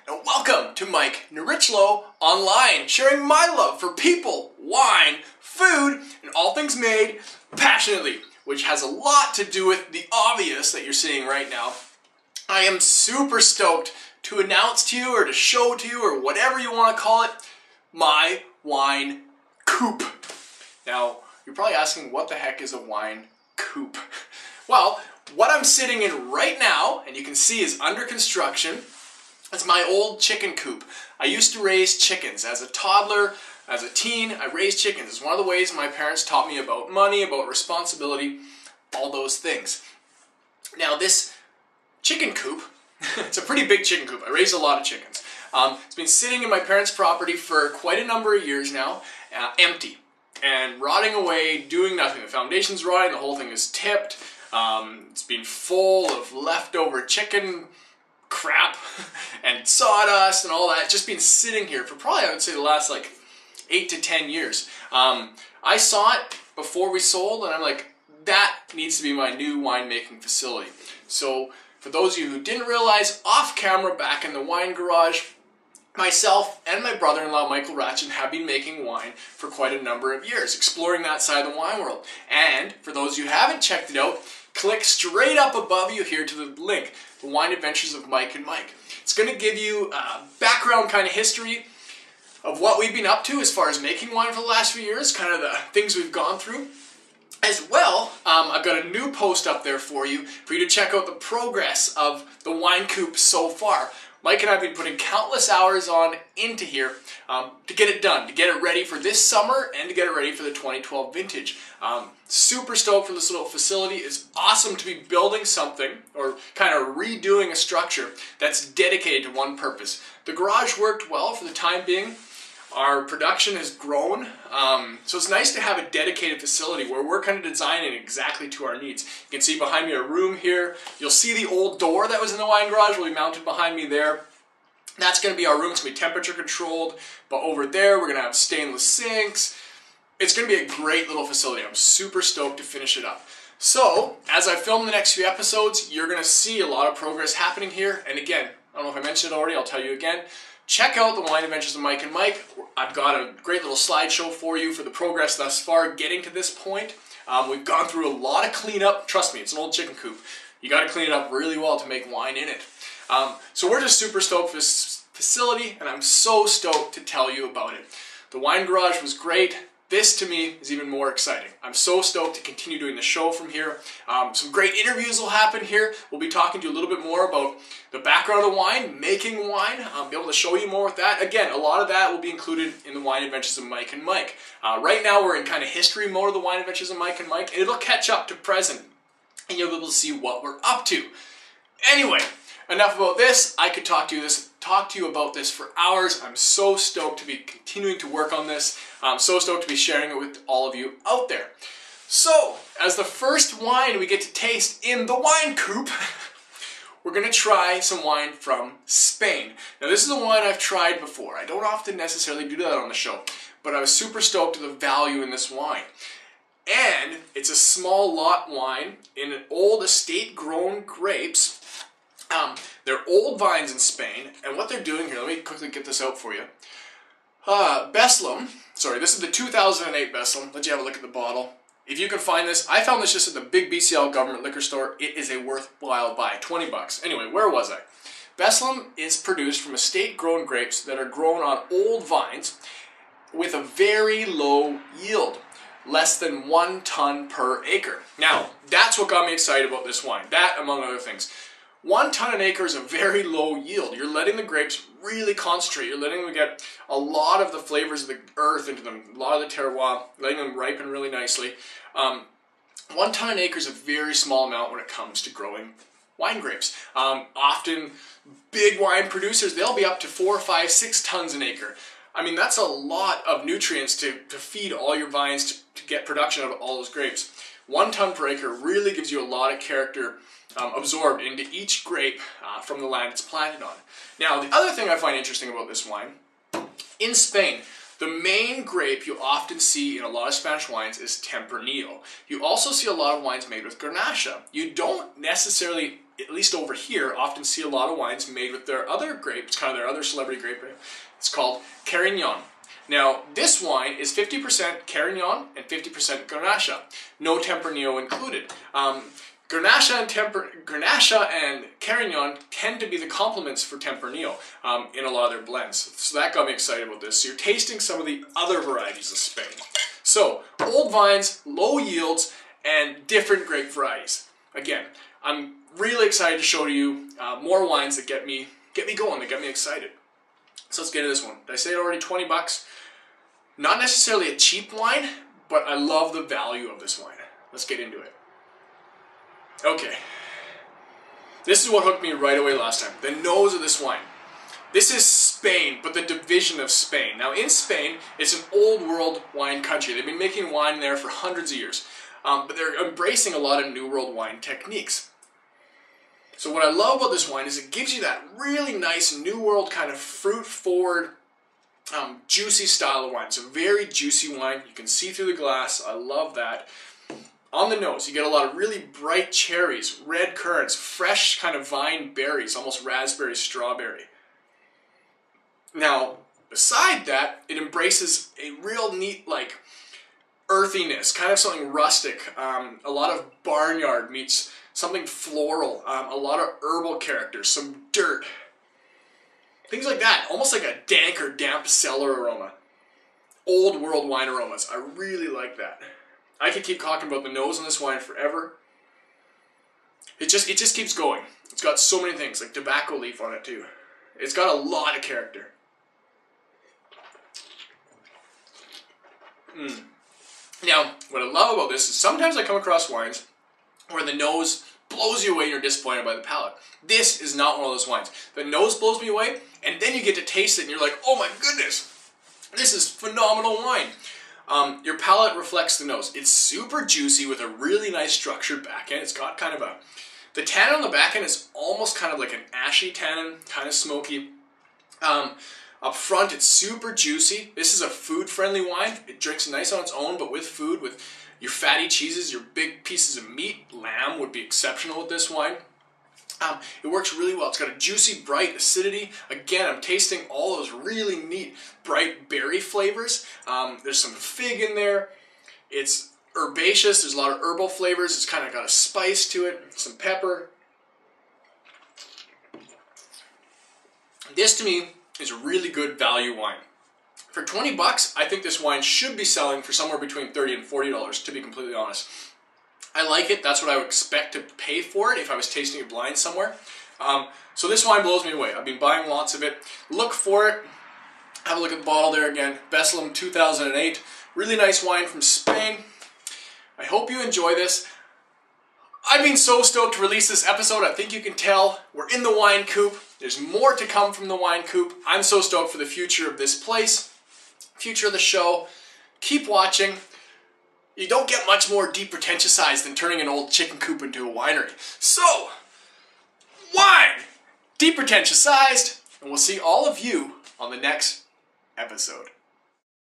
and welcome to Mike Nierychlo Online, sharing my love for people, wine, food, and all things made passionately, which has a lot to do with the obvious that you're seeing right now. I am super stoked to announce to you, or to show to you, or whatever you want to call it, my wine Coop. Now, you're probably asking, what the heck is a wine Coop? Well, what I'm sitting in right now, and you can see is under construction, it's my old chicken coop. I used to raise chickens. As a toddler, as a teen, I raised chickens. It's one of the ways my parents taught me about money, about responsibility, all those things. Now this chicken coop, it's a pretty big chicken coop. I raised a lot of chickens. It's been sitting in my parents' property for quite a number of years now, empty and rotting away, doing nothing. The foundation's rotting, the whole thing is tipped. It's been full of leftover chicken crap and sawdust and all that. It's just been sitting here for probably, I would say, the last like 8 to 10 years. I saw it before we sold, and I'm like, that needs to be my new winemaking facility. So for those of you who didn't realize, off camera back in the wine garage, myself and my brother-in-law Michael Ratchin have been making wine for quite a number of years, exploring that side of the wine world. And for those of you who haven't checked it out, click straight up above you here to the link, The Wine Adventures of Mike and Mike. It's going to give you a background kind of history of what we've been up to as far as making wine for the last few years, kind of the things we've gone through. As well, I've got a new post up there for you to check out the progress of the wine coop so far. Mike and I have been putting countless hours on into here to get it done, to get it ready for this summer and to get it ready for the 2012 vintage. Super stoked for this little facility. It's awesome to be building something, or kind of redoing a structure that's dedicated to one purpose. The garage worked well for the time being. Our production has grown, so it's nice to have a dedicated facility where we're kind of designing exactly to our needs. You can see behind me a room here. You'll see the old door that was in the wine garage will be mounted behind me there. That's going to be our room. It's going to be temperature controlled, but over there we're going to have stainless sinks. It's going to be a great little facility. I'm super stoked to finish it up. So, as I film the next few episodes, you're going to see a lot of progress happening here. And again, I don't know if I mentioned it already, I'll tell you again. Check out the Wine Adventures of Mike and Mike. I've got a great little slideshow for you for the progress thus far getting to this point. We've gone through a lot of cleanup. Trust me, it's an old chicken coop. You got to clean it up really well to make wine in it. So we're just super stoked for this facility, and I'm so stoked to tell you about it. The wine garage was great. This, to me, is even more exciting. I'm so stoked to continue doing the show from here. Some great interviews will happen here. We'll be talking to you a little bit more about the background of wine, making wine, be able to show you more with that. Again, a lot of that will be included in the Wine Adventures of Mike and Mike. Right now, we're in kind of history mode of the Wine Adventures of Mike and Mike, and it'll catch up to present, and you'll be able to see what we're up to. Anyway, enough about this. I could talk to you about this for hours. I'm so stoked to be continuing to work on this. I'm so stoked to be sharing it with all of you out there. So, as the first wine we get to taste in the wine coop, we're going to try some wine from Spain. Now, this is a wine I've tried before. I don't often necessarily do that on the show, but I was super stoked at the value in this wine. And it's a small lot wine in an old estate-grown grapes. They're old vines in Spain, and what they're doing here, let me quickly get this out for you. Beslam, sorry, this is the 2008 Beslam. Let you have a look at the bottle. If you can find this, I found this just at the big BCL government liquor store. It is a worthwhile buy, 20 bucks. Anyway, where was I? Beslam is produced from estate-grown grapes that are grown on old vines with a very low yield, less than 1 ton per acre. Now, that's what got me excited about this wine, that among other things. 1 ton an acre is a very low yield. You're letting the grapes really concentrate. You're letting them get a lot of the flavors of the earth into them, a lot of the terroir, letting them ripen really nicely. 1 ton an acre is a very small amount when it comes to growing wine grapes. Often, big wine producers, they'll be up to 4, 5, 6 tons an acre. I mean, that's a lot of nutrients to feed all your vines to get production out of all those grapes. 1 ton per acre really gives you a lot of character absorbed into each grape from the land it's planted on. Now, the other thing I find interesting about this wine, in Spain, the main grape you often see in a lot of Spanish wines is Tempranillo. You also see a lot of wines made with Grenache. You don't necessarily at least over here, often see a lot of wines made with their other grape. It's kind of their other celebrity grape. It's called Carignan. Now, this wine is 50% Carignan and 50% Grenache. No Tempranillo included. Grenache and Carignan tend to be the complements for Tempranillo in a lot of their blends. So that got me excited about this. So you're tasting some of the other varieties of Spain. So, old vines, low yields, and different grape varieties. Again, I'm really excited to show you more wines that get me going, that get me excited. So let's get into this one. Did I say it already? 20 bucks. Not necessarily a cheap wine, but I love the value of this wine. Let's get into it. Okay. This is what hooked me right away last time. The nose of this wine. This is Spain, but the division of Spain. Now in Spain, it's an old world wine country. They've been making wine there for hundreds of years. But they're embracing a lot of New World wine techniques. So what I love about this wine is it gives you that really nice New World kind of fruit-forward, juicy style of wine. It's a very juicy wine. You can see through the glass. I love that. On the nose, you get a lot of really bright cherries, red currants, fresh kind of vine berries, almost raspberry, strawberry. Now, beside that, it embraces a real neat, like, earthiness, kind of something rustic. A lot of barnyard meets something floral, a lot of herbal characters, some dirt. Things like that, almost like a dank or damp cellar aroma. Old world wine aromas, I really like that. I could keep talking about the nose on this wine forever. It just keeps going. It's got so many things, like tobacco leaf on it too. It's got a lot of character. Now, what I love about this is sometimes I come across wines where the nose blows you away and you're disappointed by the palate. This is not one of those wines. The nose blows me away, and then you get to taste it and you're like, oh my goodness, this is phenomenal wine. Your palate reflects the nose. It's super juicy with a really nice structured back end. It's got kind of the tannin on the back end is almost kind of like an ashy tannin, kind of smoky. Up front, it's super juicy. This is a food-friendly wine. It drinks nice on its own, but with food, with your fatty cheeses, your big pieces of meat. Lamb would be exceptional with this wine. It works really well. It's got a juicy, bright acidity. Again, I'm tasting all those really neat, bright berry flavors. There's some fig in there. It's herbaceous. There's a lot of herbal flavors. It's kind of got a spice to it, some pepper. This, to me, is a really good value wine. For 20 bucks, I think this wine should be selling for somewhere between $30 and $40, to be completely honest. I like it. That's what I would expect to pay for it if I was tasting it blind somewhere. So this wine blows me away. I've been buying lots of it. Look for it. Have a look at the bottle there again. Besselam 2008. Really nice wine from Spain. I hope you enjoy this. I've been so stoked to release this episode. I think you can tell we're in the wine coop. There's more to come from the wine coop. I'm so stoked for the future of this place, future of the show. Keep watching. You don't get much more depretentious than turning an old chicken coop into a winery. So, wine! Depretentious, and we'll see all of you on the next episode.